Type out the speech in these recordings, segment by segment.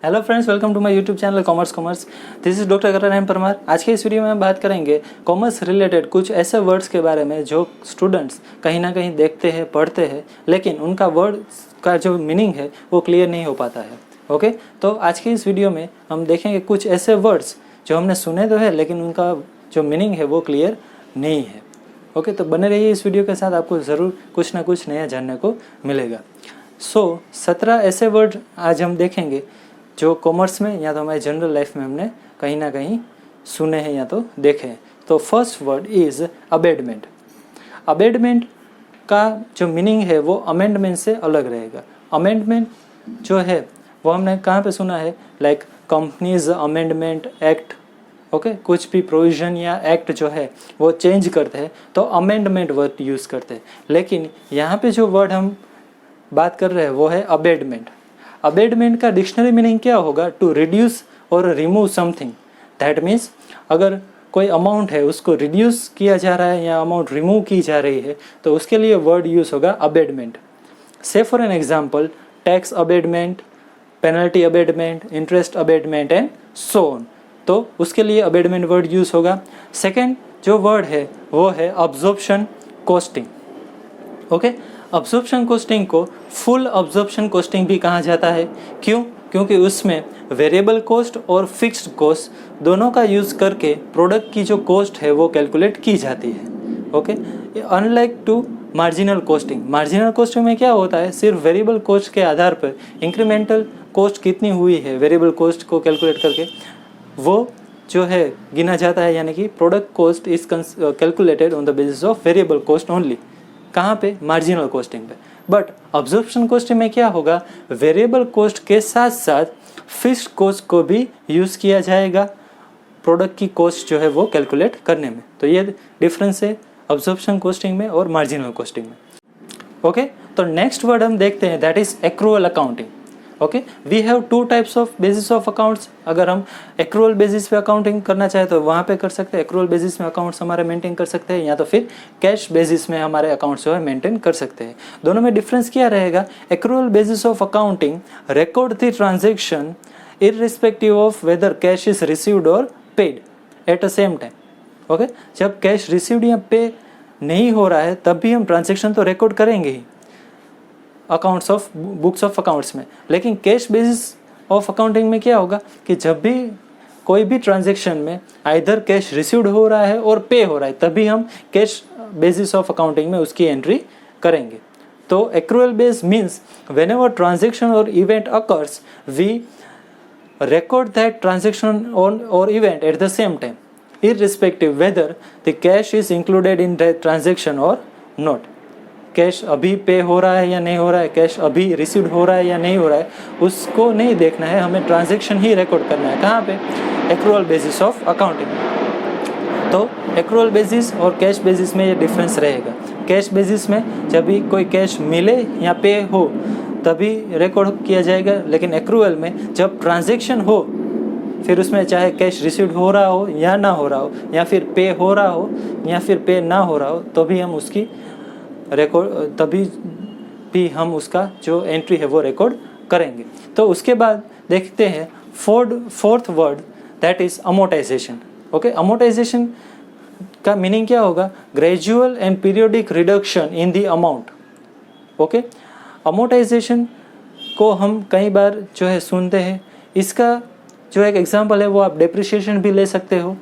Hello friends, welcome to my YouTube channel commerce. This is doctor Karan Parmar. आज के इस video में हम बात करेंगे कॉमर्स रिलेटेड कुछ ऐसे वर्ड्स के बारे में जो स्टूडेंट्स कहीं ना कहीं देखते हैं, पढ़ते हैं, लेकिन उनका वर्ड का जो मीनिंग है वो क्लियर नहीं हो पाता है। ओके, तो आज के इस वीडियो में हम देखेंगे कुछ ऐसे वर्ड्स जो हमने सुने तो है लेकिन उनका जो मीनिंग है वो क्लियर नहीं है। ओके, तो बने रहिए इस वीडियो के साथ, आपको ज़रूर कुछ ना कुछ नया जानने को मिलेगा। 17 ऐसे वर्ड आज हम देखेंगे जो कॉमर्स में या तो हमारे जनरल लाइफ में हमने कहीं ना कहीं सुने हैं या तो देखे हैं। तो फर्स्ट वर्ड इज़ अबेडमेंट। अबेडमेंट का जो मीनिंग है वो अमेंडमेंट से अलग रहेगा। अमेंडमेंट जो है वो हमने कहाँ पे सुना है, like companies amendment act. Okay, कुछ भी प्रोविज़न या एक्ट जो है वो चेंज करते हैं तो अमेंडमेंट वर्ड यूज़ करते हैं, लेकिन यहाँ पे जो वर्ड हम बात कर रहे हैं वो है अबेडमेंट। अबेडमेंट का डिक्शनरी मीनिंग क्या होगा? टू रिड्यूस और रिमूव समथिंग। दैट मीन्स अगर कोई अमाउंट है उसको रिड्यूस किया जा रहा है या अमाउंट रिमूव की जा रही है तो उसके लिए वर्ड यूज़ होगा अबेडमेंट। से for an example, tax abatement, penalty abatement, interest abatement and so on. तो उसके लिए अबेडमेंट वर्ड यूज़ होगा। सेकेंड जो वर्ड है वो है absorption costing. Okay, absorption costing को फुल अब्जॉर्प्शन कॉस्टिंग भी कहा जाता है। क्यों? क्योंकि उसमें वेरिएबल कॉस्ट और फिक्स्ड कॉस्ट दोनों का यूज़ करके प्रोडक्ट की जो कॉस्ट है वो कैलकुलेट की जाती है। Okay, unlike to marginal costing. Marginal costing में क्या होता है, सिर्फ वेरिएबल कॉस्ट के आधार पर इंक्रीमेंटल कॉस्ट कितनी हुई है वेरिएबल कॉस्ट को कैलकुलेट करके वो जो है गिना जाता है, यानी कि product cost is calculated on the basis of variable cost only. कहाँ पे? मार्जिनल कॉस्टिंग पे। बट अब्जॉर्प्शन कॉस्टिंग में क्या होगा, वेरिएबल कॉस्ट के साथ साथ फिक्स्ड कॉस्ट को भी यूज़ किया जाएगा प्रोडक्ट की कॉस्ट जो है वो कैलकुलेट करने में। तो ये डिफरेंस है अब्जॉर्प्शन कॉस्टिंग में और मार्जिनल कॉस्टिंग में। ओके, तो नेक्स्ट वर्ड हम देखते हैं, that is accrual accounting. Okay, we have two types of basis of accounts. अगर हम एक्रूअल बेसिस पे अकाउंटिंग करना चाहे तो वहाँ पे कर सकते हैं, एक्रूअल बेसिस में अकाउंट्स हमारे मेंटेन कर सकते हैं, या तो फिर कैश बेसिस में हमारे अकाउंट्स जो है मेंटेन कर सकते हैं। दोनों में डिफरेंस क्या रहेगा? Accrual basis of accounting record the transaction irrespective of whether cash is received or paid at the same time. Okay, जब कैश रिसीव्ड या पे नहीं हो रहा है तब भी हम ट्रांजेक्शन तो रिकॉर्ड करेंगे ही accounts of books of accounts में। लेकिन कैश बेसिस ऑफ अकाउंटिंग में क्या होगा कि जब भी कोई भी ट्रांजैक्शन में आइदर कैश रिसीव्ड हो रहा है और पे हो रहा है तभी हम कैश बेसिस ऑफ अकाउंटिंग में उसकी एंट्री करेंगे। तो accrual base means whenever transaction or event occurs we record that transaction or event at the same time, irrespective whether the cash is included in that transaction or not. Cash अभी पे हो रहा है या नहीं हो रहा है, कैश अभी रिसीव्ड हो रहा है या नहीं हो रहा है, उसको नहीं देखना है, हमें ट्रांजैक्शन ही रिकॉर्ड करना है। कहाँ पे? Accrual basis of accounting. तो एक्रूअल बेसिस और कैश बेसिस में ये डिफरेंस रहेगा। कैश बेसिस में जब भी कोई कैश मिले या पे हो तभी रिकॉर्ड किया जाएगा, लेकिन एक्रूअल में जब ट्रांजैक्शन हो फिर उसमें चाहे कैश रिसीव्ड हो रहा हो या ना हो रहा हो, या फिर पे हो रहा हो या फिर पे ना हो रहा हो, तो भी हम उसकी रिकॉर्ड तभी भी हम उसका जो एंट्री है वो रिकॉर्ड करेंगे। तो उसके बाद देखते हैं fourth word, that is amortisation. Okay, amortisation का मीनिंग क्या होगा? Gradual and periodic reduction in the amount. Okay, amortisation को हम कई बार जो है सुनते हैं। इसका जो एक एग्जांपल है वो आप डेप्रिसिएशन भी ले सकते हो।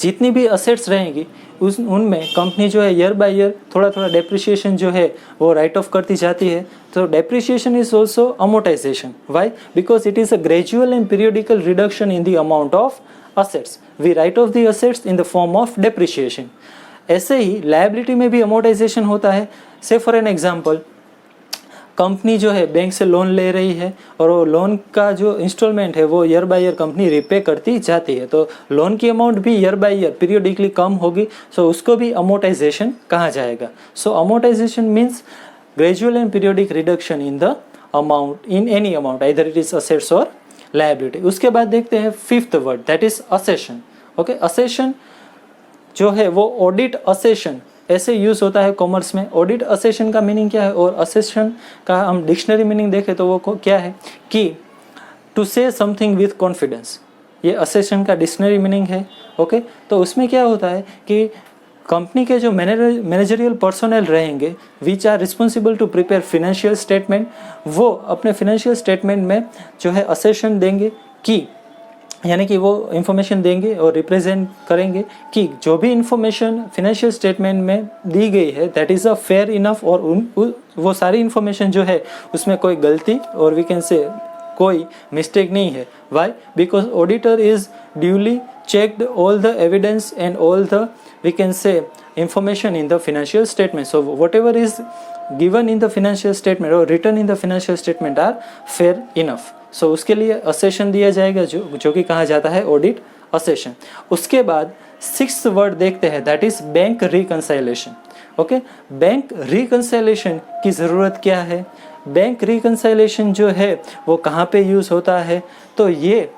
जितनी भी असेट्स रहेंगी उनमें कंपनी जो है ईयर बाय ईयर थोड़ा थोड़ा डेप्रिसिएशन जो है वो राइट ऑफ करती जाती है। तो depreciation is also amortization. Why? Because it is a gradual and periodical reduction in the amount of assets. We write off the assets in the form of depreciation. ऐसे ही liability में भी amortisation होता है। से फॉर एन एग्जाम्पल, कंपनी जो है bank से लोन ले रही है और वो लोन का जो इंस्टॉलमेंट है वो year by year company repay करती जाती है, तो लोन की अमाउंट भी ईयर बाय ईयर पीरियोडिकली कम होगी, सो उसको भी अमोर्टाइजेशन कहा जाएगा। So amortisation means gradual and periodic reduction in the amount, in any amount, either it is assets or liability. उसके बाद देखते हैं fifth word, that is accession. Okay, accession जो है वो ऑडिट असेशन ऐसे यूज़ होता है कॉमर्स में। ऑडिट असेशन का मीनिंग क्या है और असेशन का हम डिक्शनरी मीनिंग देखें तो वो क्या है कि टू से समथिंग विथ कॉन्फिडेंस, ये असेशन का डिक्शनरी मीनिंग है। ओके, तो उसमें क्या होता है कि कंपनी के जो मैनेजरियल पर्सोनल रहेंगे which are responsible to prepare financial statement, वो अपने फिनेंशियल स्टेटमेंट में जो है असेशन देंगे कि, यानी कि वो इन्फॉर्मेशन देंगे और रिप्रेजेंट करेंगे कि जो भी इन्फॉर्मेशन फिनेंशियल स्टेटमेंट में दी गई है that is a fair enough, और वो सारी इन्फॉर्मेशन जो है उसमें कोई गलती और वी कैन से कोई मिस्टेक नहीं है। Why? Because auditor is duly checked all the evidence and all the we can say information in the financial statement. So whatever is given in the financial statement or written in the financial statement are fair enough. So उसके लिए असेशन दिया जाएगा जो कि कहा जाता है audit असेशन। उसके बाद 6th वर्ड देखते हैं, that is bank reconciliation. Okay, bank reconciliation की ज़रूरत क्या है? बैंक रिकंसाइलेशन जो है वो कहाँ पे यूज़ होता है? तो ये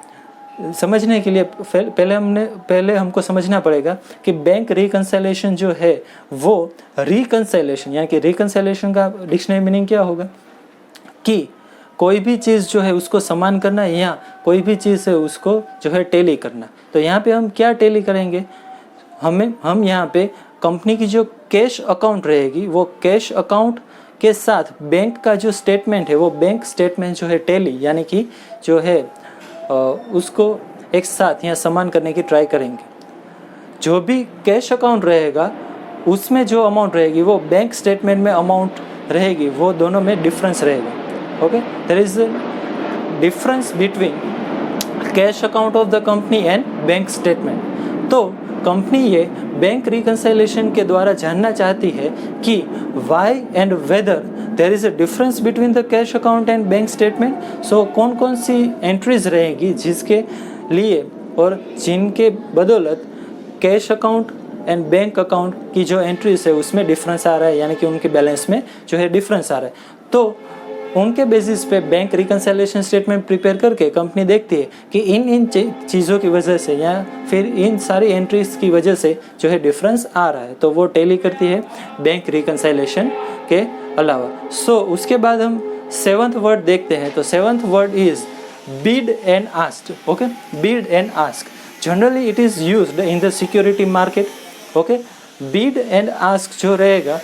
समझने के लिए पहले हमको समझना पड़ेगा कि बैंक रिकंसाइलेशन जो है वो रिकंसाइलेशन, यानी कि रिकंसाइलेशन का डिक्शनरी मीनिंग क्या होगा कि कोई भी चीज़ जो है उसको समान करना या कोई भी चीज़ है उसको जो है टेली करना। तो यहाँ पे हम क्या टेली करेंगे? हम यहाँ पे कंपनी की जो कैश अकाउंट रहेगी वो कैश अकाउंट के साथ बैंक का जो स्टेटमेंट है वो बैंक स्टेटमेंट जो है टेली, यानी कि जो है उसको एक साथ यहाँ समान करने की ट्राई करेंगे। जो भी कैश अकाउंट रहेगा उसमें जो अमाउंट रहेगी वो बैंक स्टेटमेंट में अमाउंट रहेगी, वो दोनों में डिफरेंस रहेगा। Okay, there is difference between cash account of the company and bank statement. तो कंपनी ये बैंक रिकंसाइलेशन के द्वारा जानना चाहती है कि why and whether there is a difference between the cash account and bank statement. So कौन कौन सी एंट्रीज रहेगी जिसके लिए और जिनके बदौलत cash account and bank account की जो एंट्रीज है उसमें डिफरेंस आ रहा है, यानी कि उनके बैलेंस में जो है डिफरेंस आ रहा है। तो उनके बेसिस पे बैंक रिकंसाइलेशन स्टेटमेंट प्रिपेयर करके कंपनी देखती है कि इन चीज़ों की वजह से या फिर इन सारी एंट्रीज की वजह से जो है डिफरेंस आ रहा है, तो वो टेली करती है बैंक रिकंसाइलेशन के अलावा। सो उसके बाद हम 7th वर्ड देखते हैं। तो 7th word is bid and asked. Okay, bid and ask generally it is used in the security market. Okay, bid and ask जो रहेगा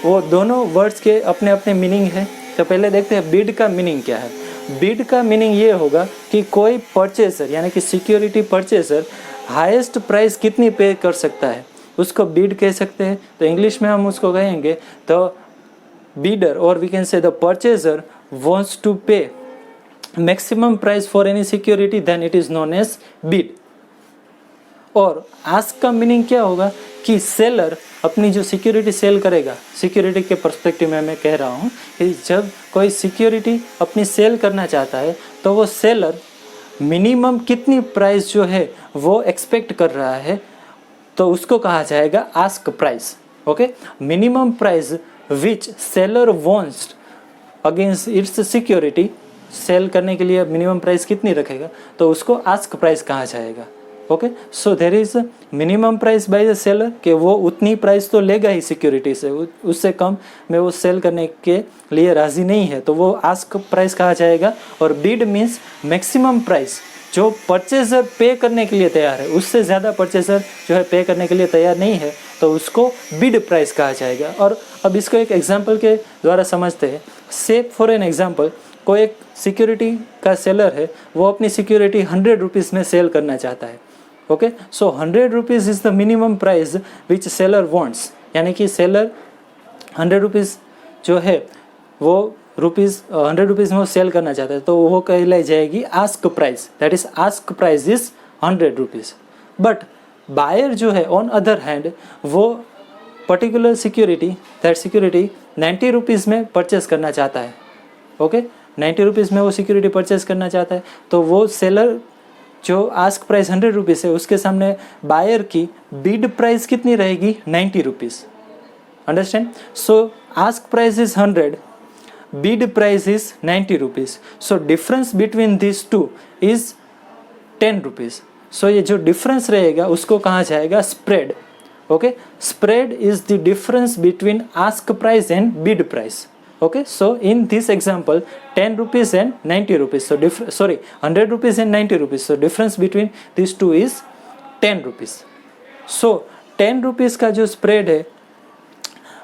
वो दोनों वर्ड्स के अपने अपने मीनिंग है। तो पहले देखते हैं बिड का मीनिंग क्या है। बिड का मीनिंग ये होगा कि कोई परचेसर यानी कि सिक्योरिटी परचेसर हाईएस्ट प्राइस कितनी पे कर सकता है उसको बिड कह सकते हैं। तो इंग्लिश में हम उसको कहेंगे द बीडर और we can say the purchaser wants to pay maximum price for any security then it is known as bid. और आस्क का मीनिंग क्या होगा कि सेलर अपनी जो सिक्योरिटी सेल करेगा, सिक्योरिटी के पर्सपेक्टिव में मैं कह रहा हूँ कि जब कोई सिक्योरिटी अपनी सेल करना चाहता है तो वो सेलर मिनिमम कितनी प्राइस जो है वो एक्सपेक्ट कर रहा है, तो उसको कहा जाएगा ask price. Okay, minimum price which seller wants against its security, sell करने के लिए मिनिमम प्राइस कितनी रखेगा तो उसको आस्क प्राइस कहा जाएगा। Okay, so there is minimum price by the seller कि वो उतनी प्राइस तो लेगा ही सिक्योरिटी से, उससे कम में वो सेल करने के लिए राज़ी नहीं है, तो वो आस्क प्राइस कहा जाएगा। और बिड मीन्स मैक्सिमम प्राइस जो परचेजर पे करने के लिए तैयार है, उससे ज़्यादा परचेजर जो है पे करने के लिए तैयार नहीं है तो उसको बिड प्राइस कहा जाएगा। और अब इसको एक एग्जांपल के द्वारा समझते हैं। से फॉर एन एग्जांपल कोई एक सिक्योरिटी का सेलर है, वो अपनी सिक्योरिटी 100 रुपीज़ में सेल करना चाहता है। Okay, so 100 rupees is the minimum price which seller wants, यानी कि सेलर 100 रुपीज़ जो है वो 100 रुपीज़ में वो सेल करना चाहता है, तो वो कहलाई जाएगी ask price, that is ask price is 100 rupees. But buyer जो है ऑन अदर हैंड वो particular security, that security 90 rupees में परचेस करना चाहता है। ओके, 90 रुपीज़ में वो सिक्योरिटी परचेस करना चाहता है, तो वो सेलर जो आस्क प्राइस 100 रुपीज़ है उसके सामने बायर की बिड प्राइस कितनी रहेगी 90 rupees. Understand? So ask price is 100, bid price is 90 rupees, so difference between this two is 10 rupees. So ये जो डिफरेंस रहेगा उसको कहा जाएगा spread. Okay, spread is the difference between ask price and bid price. Okay, so in this example 10 rupees and 90 rupees, so 100 rupees and 90 rupees, so difference between these two is 10 rupees. so 10 rupees का जो spread है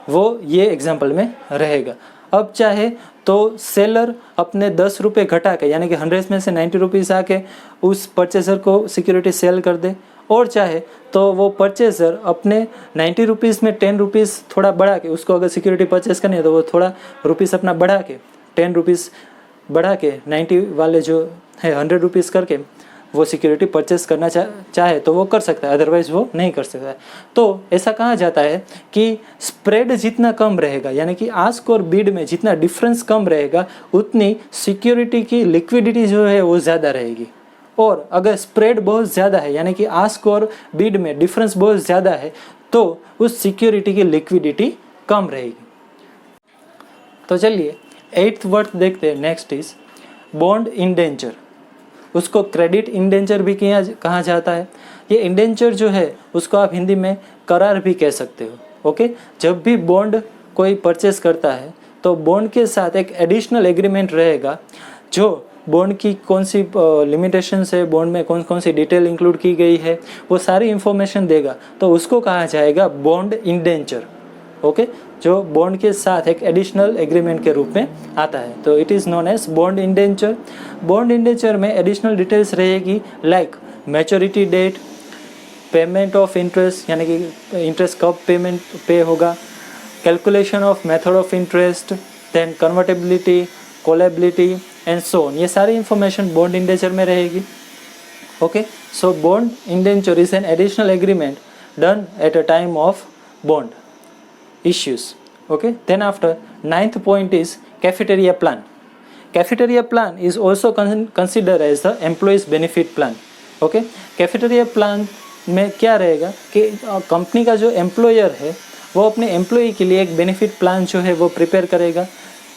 वो ये example में रहेगा. अब चाहे तो सेलर अपने 10 रुपये घटा के, यानी कि 100 में से 90 रुपीज़ आके उस परचेसर को सिक्योरिटी सेल कर दे, और चाहे तो वो परचेसर अपने 90 रुपीज़ में 10 रुपीज़ थोड़ा बढ़ा के, उसको अगर सिक्योरिटी परचेस करनी है तो वो थोड़ा रुपीज़ अपना बढ़ा के 10 रुपीज़ बढ़ा के 90 वाले जो है 100 रुपीज़ करके वो सिक्योरिटी परचेस करना चाहे तो वो कर सकता है, अदरवाइज़ वो नहीं कर सकता है. तो ऐसा कहा जाता है कि स्प्रेड जितना कम रहेगा, यानी कि आस्क और बीड में जितना डिफरेंस कम रहेगा उतनी सिक्योरिटी की लिक्विडिटी जो है वो ज़्यादा रहेगी. और अगर स्प्रेड बहुत ज़्यादा है, यानी कि आस्क और बीड में डिफरेंस बहुत ज़्यादा है, तो उस सिक्योरिटी की लिक्विडिटी कम रहेगी. तो चलिए 8th वर्ड देखते हैं. Next is bond indenture. उसको क्रेडिट इंडेंचर भी कहा जाता है. ये इंडेंचर जो है उसको आप हिंदी में करार भी कह सकते हो. ओके, जब भी बॉन्ड कोई परचेस करता है तो बॉन्ड के साथ एक एडिशनल एग्रीमेंट रहेगा जो बॉन्ड की कौन सी लिमिटेशंस है, बॉन्ड में कौन कौन सी डिटेल इंक्लूड की गई है, वो सारी इंफॉर्मेशन देगा. तो उसको कहा जाएगा बॉन्ड इंडेंचर. ओके, जो बॉन्ड के साथ एक एडिशनल एग्रीमेंट के रूप में आता है. तो it is known as bond indenture. Bond indenture में एडिशनल डिटेल्स रहेगी like maturity date, payment of interest, यानी कि इंटरेस्ट कब पे होगा, calculation of method of interest, then convertibility, callability and so on. ये सारी इंफॉर्मेशन बॉन्ड इंडेंचर में रहेगी. Okay, so bond indenture is an additional agreement done at a time of bond issues. Okay, then after 9th point is cafeteria plan. Cafeteria plan is also considered as the employees benefit plan. Okay, cafeteria plan में क्या रहेगा कि company का जो employer है वो अपने employee के लिए एक बेनिफिट प्लान जो है वो प्रिपेयर करेगा,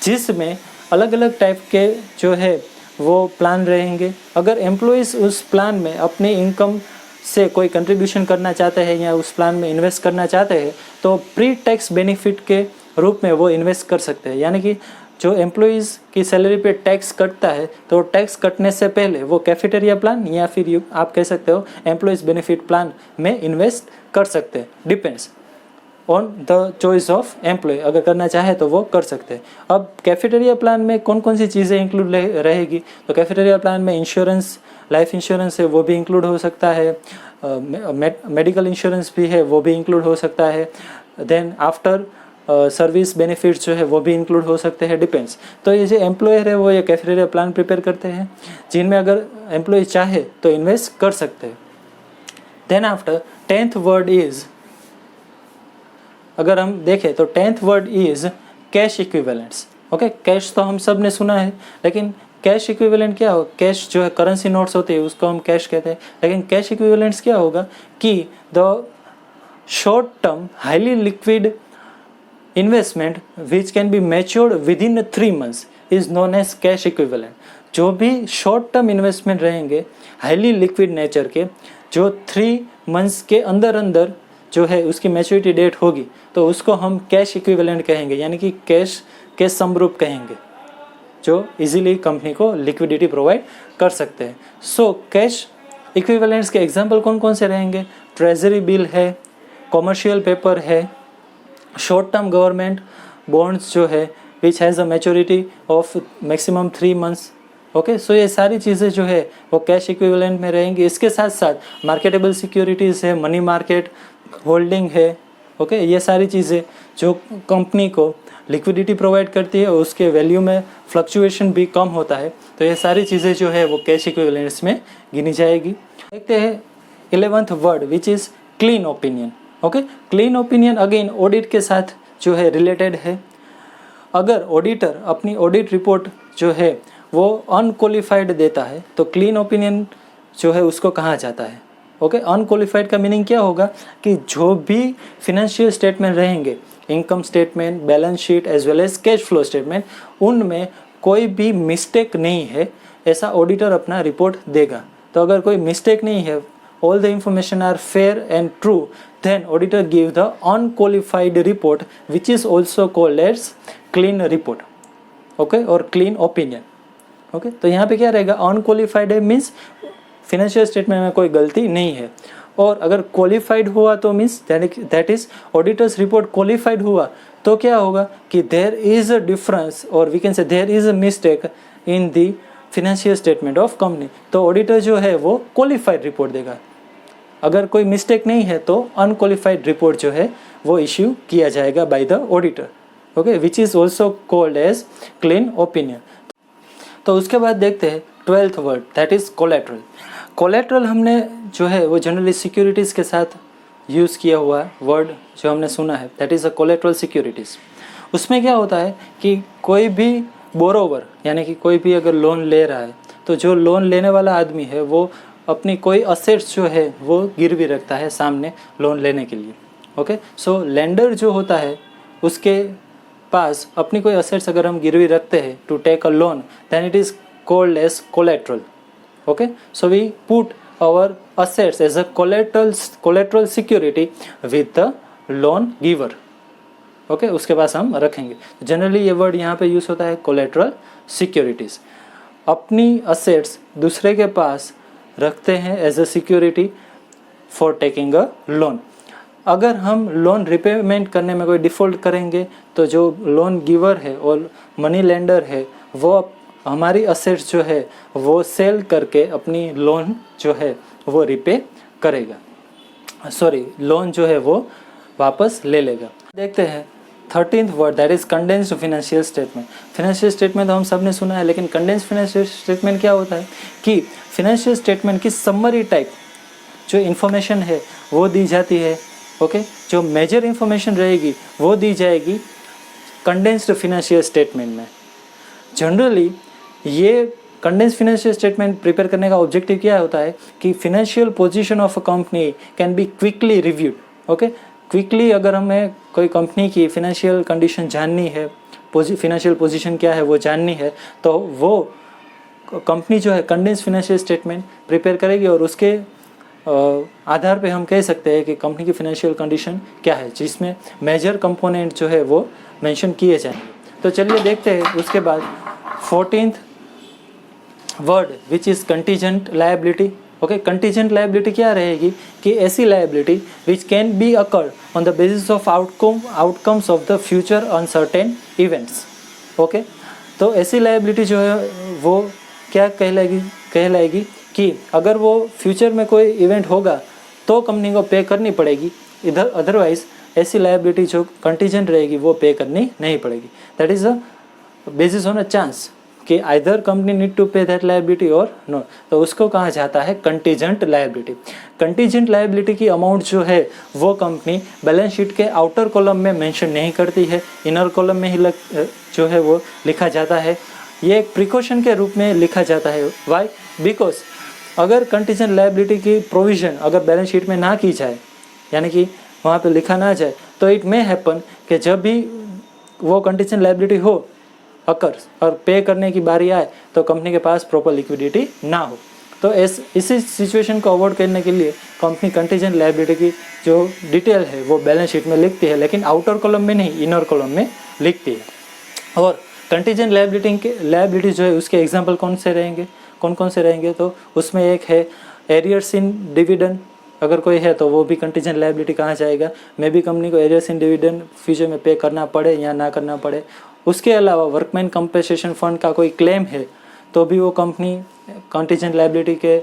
जिसमें अलग अलग टाइप के जो है वो प्लान रहेंगे. अगर एम्प्लॉइज़ उस प्लान में अपनी इनकम से कोई कंट्रीब्यूशन करना चाहते हैं या उस प्लान में इन्वेस्ट करना चाहते हैं तो प्री टैक्स बेनिफिट के रूप में वो इन्वेस्ट कर सकते हैं. यानी कि जो एम्प्लॉइज़ की सैलरी पे टैक्स कटता है तो टैक्स कटने से पहले वो कैफेटेरिया प्लान या फिर आप कह सकते हो एम्प्लॉइज़ बेनिफिट प्लान में इन्वेस्ट कर सकते हैं. Depends on the choice of employ. अगर करना चाहे तो वो कर सकते हैं. अब कैफेटेरिया प्लान में कौन कौन सी चीज़ें इंक्लूड रहेगी, तो कैफेटेरिया प्लान में इंश्योरेंस, लाइफ इंश्योरेंस है वो भी इंक्लूड हो सकता है, मेडिकल इंश्योरेंस भी है वो भी इंक्लूड हो सकता है, देन आफ्टर सर्विस बेनिफिट्स जो है वो भी इंक्लूड हो सकते हैं. डिपेंड्स. तो ये जो एम्प्लॉयर है वो ये कैफेटेरिया प्लान प्रिपेयर करते हैं जिनमें अगर एम्प्लॉय चाहे तो इन्वेस्ट कर सकते हैं. Then after 10th word is, अगर हम देखें तो 10th word is cash equivalents. Okay, cash तो हम सब ने सुना है, लेकिन कैश इक्विवेलेंट क्या हो, कैश जो है करेंसी नोट्स होते हैं उसको हम कैश कहते हैं, लेकिन कैश इक्विवेलेंट्स क्या होगा कि the short term highly liquid investment which can be matured with in 3 months is known as cash equivalent. जो भी शॉर्ट टर्म इन्वेस्टमेंट रहेंगे हाईली लिक्विड नेचर के, जो 3 months के अंदर अंदर जो है उसकी मैच्योरिटी डेट होगी, तो उसको हम कैश इक्विवेलेंट कहेंगे, यानी कि कैश के समरूप कहेंगे, जो इजीली कंपनी को लिक्विडिटी प्रोवाइड कर सकते हैं. सो कैश इक्विवेलेंट्स के एग्जांपल कौन कौन से रहेंगे, ट्रेजरी बिल है, कॉमर्शियल पेपर है, शॉर्ट टर्म गवर्नमेंट बॉन्ड्स जो है which has a maturity of maximum 3 months. Okay, so ये सारी चीज़ें जो है वो कैश इक्विवेलेंट में रहेंगी. इसके साथ साथ मार्केटेबल सिक्योरिटीज़ है, मनी मार्केट होल्डिंग है. ओके, ये सारी चीज़ें जो कंपनी को लिक्विडिटी प्रोवाइड करती है और उसके वैल्यू में फ्लक्चुएशन भी कम होता है, तो ये सारी चीज़ें जो है वो कैश इक्विवेलेंट्स में गिनी जाएगी. देखते हैं 11th word which is clean opinion. Okay, clean opinion again audit के साथ जो है रिलेटेड है. अगर ऑडिटर अपनी ऑडिट रिपोर्ट जो है वो अनक्वालिफाइड देता है तो क्लीन ओपिनियन जो है उसको कहा जाता है. ओके, अनक्वालिफाइड का मीनिंग क्या होगा कि जो भी फिनेंशियल स्टेटमेंट रहेंगे, income statement, balance sheet as well as cash flow statement, उनमें कोई भी मिस्टेक नहीं है, ऐसा ऑडिटर अपना रिपोर्ट देगा. तो अगर कोई मिस्टेक नहीं है all the information are fair and true, then auditor give the unqualified report, which is also called as clean report, okay, or clean opinion, okay। तो यहाँ पे क्या रहेगा, अनक्वालिफाइड है मीन्स फिनेंशियल स्टेटमेंट में कोई गलती नहीं है, और अगर क्वालिफाइड हुआ तो means that is auditors report qualified हुआ तो क्या होगा कि देयर इज अ डिफरेंस, और we can say there is a mistake in the financial statement of company, तो ऑडिटर जो है वो क्वालिफाइड रिपोर्ट देगा। अगर कोई मिस्टेक नहीं है तो अनक्वालिफाइड रिपोर्ट जो है वो इश्यू किया जाएगा by the auditor, okay, which is also called as clean opinion. तो उसके बाद देखते हैं 12th word, that is collateral. Collateral हमने जो है वो जनरली सिक्योरिटीज़ के साथ यूज़ किया हुआ वर्ड जो हमने सुना है, that is a collateral securities. उसमें क्या होता है कि कोई भी बोरोवर यानी कि कोई भी अगर लोन ले रहा है तो जो लोन लेने वाला आदमी है वो अपनी कोई असेट्स जो है वो गिरवी रखता है सामने लोन लेने के लिए, ओके। सो लेंडर जो होता है उसके पास अपनी कोई असेट्स अगर हम गिरवी रखते हैं to take a loan, then it is called as collateral, okay, so we put our assets as a collateral security with the loan giver, okay, उसके पास हम रखेंगे। जनरली ये वर्ड यहाँ पे यूज़ होता है कोलेट्रल सिक्योरिटीज़, अपनी असेट्स दूसरे के पास रखते हैं as a security for taking a loan. अगर हम लोन रिपेमेंट करने में कोई डिफ़ॉल्ट करेंगे तो जो लोन गिवर है और मनी लेंडर है वो हमारी असेट्स जो है वो सेल करके अपनी लोन जो है वो रिपे करेगा, सॉरी लोन जो है वो वापस ले लेगा। देखते हैं 13th word, that is condensed financial statement. Financial statement तो हम सब ने सुना है, लेकिन कंडेंस्ड फाइनेंशियल स्टेटमेंट क्या होता है कि फाइनेंशियल स्टेटमेंट की समरी टाइप जो इन्फॉर्मेशन है वो दी जाती है, ओके, जो मेजर इन्फॉर्मेशन रहेगी वो दी जाएगी कंडेंस्ड फाइनेंशियल स्टेटमेंट में। जनरली ये कंडेंस्ड फाइनेंशियल स्टेटमेंट प्रिपेयर करने का ऑब्जेक्टिव क्या होता है कि financial position of a company can be quickly reviewed, okay. Quickly अगर हमें कोई कंपनी की फिनेंशियल कंडीशन जाननी है, फिनेंशियल पोजीशन क्या है वो जाननी है, तो वो कंपनी जो है कंडेंस्ड फाइनेंशियल स्टेटमेंट प्रिपेयर करेगी और उसके आधार पे हम कह सकते हैं कि कंपनी की फिनेंशियल कंडीशन क्या है, जिसमें मेजर कंपोनेंट जो है वो मेंशन किए जाएंगे। तो चलिए देखते हैं उसके बाद 14th word which is contingent liability, okay. Contingent liability क्या रहेगी कि ऐसी liability which can be occur on the basis of outcomes of the future uncertain events, okay. तो ऐसी लायबिलिटी जो है वो क्या कहलाएगी कि अगर वो फ्यूचर में कोई इवेंट होगा तो कंपनी को पे करनी पड़ेगी, इधर अदरवाइज ऐसी लायबिलिटी जो कंटीजेंट रहेगी वो पे करनी नहीं पड़ेगी। That is a basis on a chance कि आइदर कंपनी नीड टू पे दैट लायबिलिटी और नो, तो उसको कहा जाता है कंटीजेंट लायबिलिटी। कंटीजेंट लायबिलिटी की अमाउंट जो है वो कंपनी बैलेंस शीट के आउटर कॉलम में मेंशन नहीं करती है, इनर कॉलम में ही जो है वो लिखा जाता है। ये एक प्रिकॉशन के रूप में लिखा जाता है। वाई? बिकॉज अगर कंटीजेंट लायबिलिटी की प्रोविज़न अगर बैलेंस शीट में ना की जाए, यानी कि वहाँ पे लिखा ना जाए, तो इट मे हैपन कि जब भी वो कंटीजेंट लायबिलिटी हो अकर्स और पे करने की बारी आए तो कंपनी के पास प्रॉपर लिक्विडिटी ना हो। तो इसी सिचुएशन को अवॉइड करने के लिए कंपनी कंटीजेंट लायबिलिटी की जो डिटेल है वो बैलेंस शीट में लिखती है, लेकिन आउटर कॉलम में नहीं, इनर कॉलम में लिखती है। और कंटीजेंट लायबिलिटी जो है उसके एग्जाम्पल कौन कौन से रहेंगे, तो उसमें एक है एरियर्स इन डिविडेंड, अगर कोई है तो वो भी कंटीजेंट लायबिलिटी कहा जाएगा। मे बी कंपनी को एरियर्स इन डिविडेंड फ्यूचर में पे करना पड़े या ना करना पड़े। उसके अलावा वर्कमैन कंपनसेशन फंड का कोई क्लेम है तो भी वो कंपनी कंटीजेंट लायबिलिटी के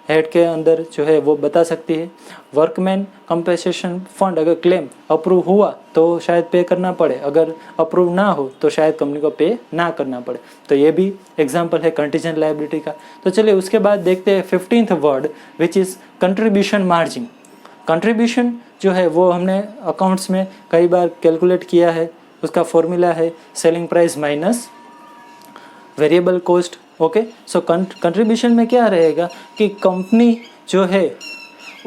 हेड के अंदर जो है वो बता सकती है। वर्कमैन कंपनसेशन फंड अगर क्लेम अप्रूव हुआ तो शायद पे करना पड़े, अगर अप्रूव ना हो तो शायद कंपनी को पे ना करना पड़े। तो ये भी एग्जांपल है कंटीजेंट लायबिलिटी का। तो चलिए उसके बाद देखते हैं 15th word which is contribution margin. Contribution जो है वो हमने अकाउंट्स में कई बार कैलकुलेट किया है, उसका फॉर्मूला है selling price minus variable cost, okay. So contribution में क्या रहेगा कि कंपनी जो है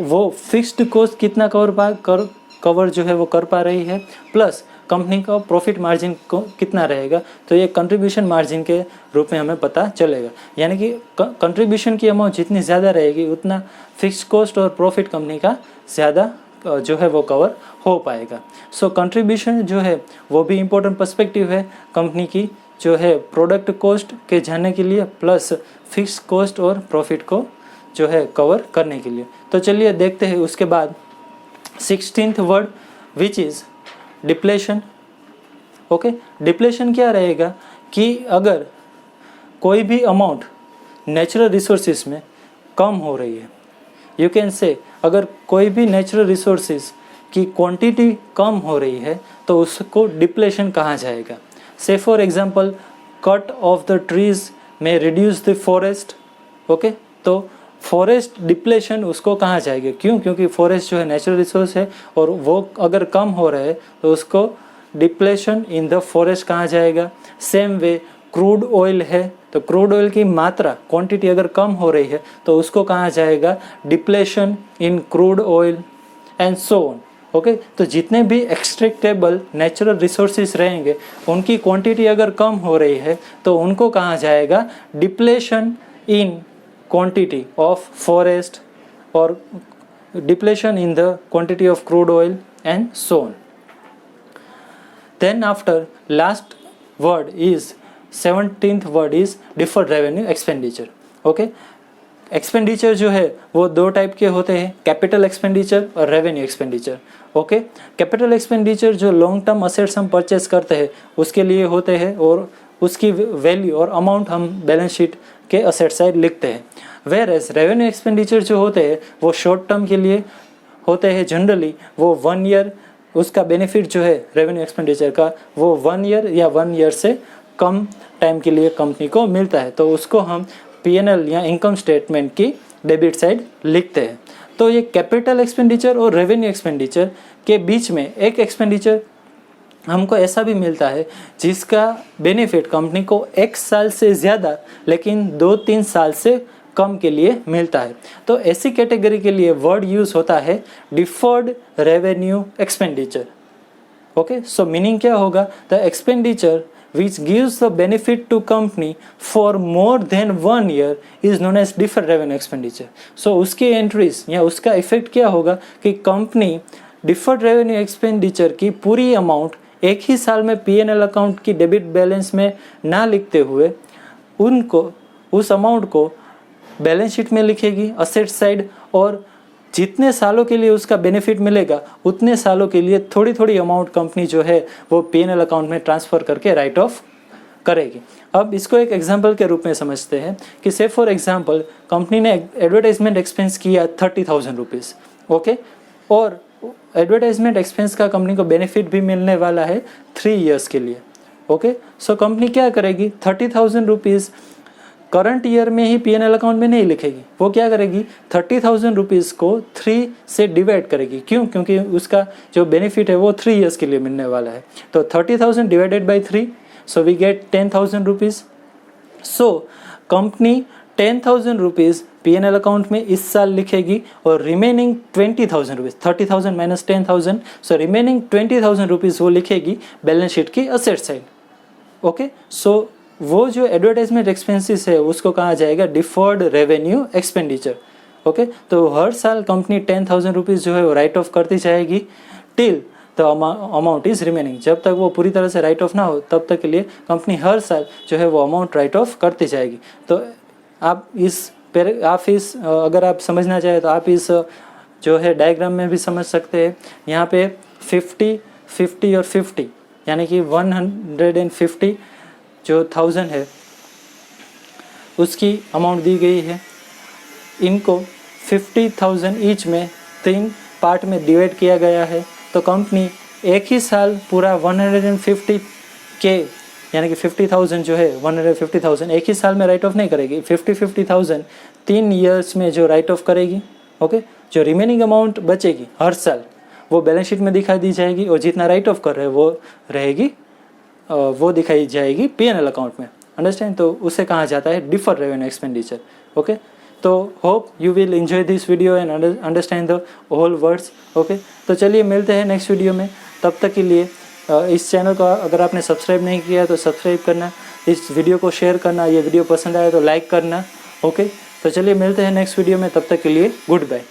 वो फिक्स्ड कॉस्ट कितना कवर जो है वो कर पा रही है, प्लस कंपनी का प्रॉफिट मार्जिन को कितना रहेगा, तो ये कंट्रीब्यूशन मार्जिन के रूप में हमें पता चलेगा। यानी कि कंट्रीब्यूशन की अमाउंट जितनी ज़्यादा रहेगी उतना फिक्स कॉस्ट और प्रॉफिट कंपनी का ज़्यादा जो है वो कवर हो पाएगा। सो कंट्रीब्यूशन जो है वो भी इम्पोर्टेंट पर्सपेक्टिव है कंपनी की जो है प्रोडक्ट कॉस्ट के जानने के लिए, प्लस फिक्स कॉस्ट और प्रॉफिट को जो है कवर करने के लिए। तो चलिए देखते हैं उसके बाद 16th word which is depletion. Okay, depletion क्या रहेगा कि अगर कोई भी अमाउंट नेचुरल रिसोर्सेज में कम हो रही है, यू कैन से अगर कोई भी नेचुरल रिसोर्सेज की क्वांटिटी कम हो रही है तो उसको डिप्लेशन कहा जाएगा। से for example cut off the trees में रिड्यूस द फॉरेस्ट। ओके, तो फॉरेस्ट डिप्लेशन उसको कहा जाएगा। क्यों? क्योंकि फॉरेस्ट जो है नेचुरल रिसोर्स है और वो अगर कम हो रहा है तो उसको डिप्लेशन इन द फॉरेस्ट कहा जाएगा। सेम वे क्रूड ऑयल है तो क्रूड ऑयल की मात्रा क्वांटिटी अगर कम हो रही है तो उसको कहा जाएगा depletion in crude oil and so on. Okay, तो जितने भी एक्सट्रैक्टेबल नेचुरल रिसोर्सेज रहेंगे उनकी क्वांटिटी अगर कम हो रही है तो उनको कहा जाएगा depletion in quantity of forest और depletion in the quantity of crude oil and so on. Then after last word is 17th word is deferred revenue expenditure. Okay, expenditure जो है वो दो टाइप के होते हैं, कैपिटल एक्सपेंडिचर और revenue expenditure. Okay, capital expenditure जो long term assets हम परचेस करते हैं उसके लिए होते हैं और उसकी वैल्यू और अमाउंट हम बैलेंस शीट के असेट साइड लिखते हैं। वेयर एज रेवेन्यू एक्सपेंडिचर जो होते हैं वो शॉर्ट टर्म के लिए होते हैं। जनरली वो 1 ईयर, उसका बेनिफिट जो है रेवेन्यू एक्सपेंडिचर का वो 1 ईयर या 1 ईयर से कम टाइम के लिए कंपनी को मिलता है, तो उसको हम P&L या इनकम स्टेटमेंट की डेबिट साइड लिखते हैं। तो ये कैपिटल एक्सपेंडिचर और रेवेन्यू एक्सपेंडिचर के बीच में एक एक्सपेंडिचर हमको ऐसा भी मिलता है जिसका बेनिफिट कंपनी को 1 साल से ज़्यादा लेकिन 2-3 साल से कम के लिए मिलता है। तो ऐसी कैटेगरी के लिए वर्ड यूज़ होता है डिफर्ड रेवेन्यू एक्सपेंडिचर। ओके, सो मीनिंग क्या होगा? The expenditure which gives the benefit to company for more than 1 year is known as deferred revenue expenditure. So उसकी एंट्रीज या उसका इफेक्ट क्या होगा कि कंपनी डिफर्ड रेवेन्यू एक्सपेंडिचर की पूरी अमाउंट एक ही साल में P&L अकाउंट की डेबिट बैलेंस में ना लिखते हुए उनको उस अमाउंट को बैलेंस शीट में लिखेगी असेट साइड, और जितने सालों के लिए उसका बेनिफिट मिलेगा उतने सालों के लिए थोड़ी थोड़ी अमाउंट कंपनी जो है वो P&L अकाउंट में ट्रांसफ़र करके राइट ऑफ करेगी। अब इसको एक एग्जांपल के रूप में समझते हैं कि से फॉर एग्जांपल कंपनी ने एडवर्टाइजमेंट एक्सपेंस किया 30,000 रुपीज़। ओके, और एडवर्टाइजमेंट एक्सपेंस का कंपनी को बेनिफिट भी मिलने वाला है 3 ईयर्स के लिए। ओके, सो कंपनी क्या करेगी? 30,000 रुपीज़ करंट ईयर में ही P&L अकाउंट में नहीं लिखेगी। वो क्या करेगी? 30,000 रुपीज़ को 3 से डिवाइड करेगी। क्यों? क्योंकि उसका जो बेनिफिट है वो 3 ईयर्स के लिए मिलने वाला है। तो 30,000 divided by 3, so we get 10,000 rupees. सो कंपनी 10,000 रुपीज़ P&L अकाउंट में इस साल लिखेगी और remaining 20,000 rupees, 30,000 minus 10,000, so remaining 20,000 rupees वो लिखेगी बैलेंस शीट की असेट साइड। ओके, सो वो जो एडवर्टाइजमेंट एक्सपेंसेस है उसको कहा जाएगा डिफर्ड रेवेन्यू एक्सपेंडिचर। ओके, तो हर साल कंपनी 10,000 रुपीज़ जो है वो राइट ऑफ करती जाएगी till the amount is remaining. जब तक वो पूरी तरह से राइट ऑफ ना हो तब तक के लिए कंपनी हर साल जो है वो अमाउंट राइट ऑफ करती जाएगी। तो आप इस अगर आप समझना चाहें तो आप इस जो है डायग्राम में भी समझ सकते हैं। यहाँ पे 50, 50 और 50 यानी कि 150 जो 1000 है उसकी अमाउंट दी गई है। इनको 50,000 ईच में 3 पार्ट में डिवाइड किया गया है। तो कंपनी एक ही साल पूरा 150 के यानी कि 50,000 जो है 150,000 एक ही साल में राइट ऑफ नहीं करेगी। 50,000 3 ईयर्स में जो राइट ऑफ करेगी। ओके, जो रिमेनिंग अमाउंट बचेगी हर साल वो बैलेंस शीट में दिखाई दी जाएगी और जितना राइट ऑफ कर रहे हैं वो रहेगी वो दिखाई जाएगी P&L अकाउंट में। अंडरस्टैंड? तो उसे कहा जाता है डिफर्ड रेवेन्यू एक्सपेंडिचर। ओके, तो hope you will enjoy this video and understand the whole words. Okay, तो चलिए मिलते हैं नेक्स्ट वीडियो में। तब तक के लिए इस चैनल को अगर आपने सब्सक्राइब नहीं किया तो सब्सक्राइब करना, इस वीडियो को शेयर करना, ये वीडियो पसंद आए तो लाइक करना। ओके, तो चलिए मिलते हैं नेक्स्ट वीडियो में, तब तक के लिए गुड बाय।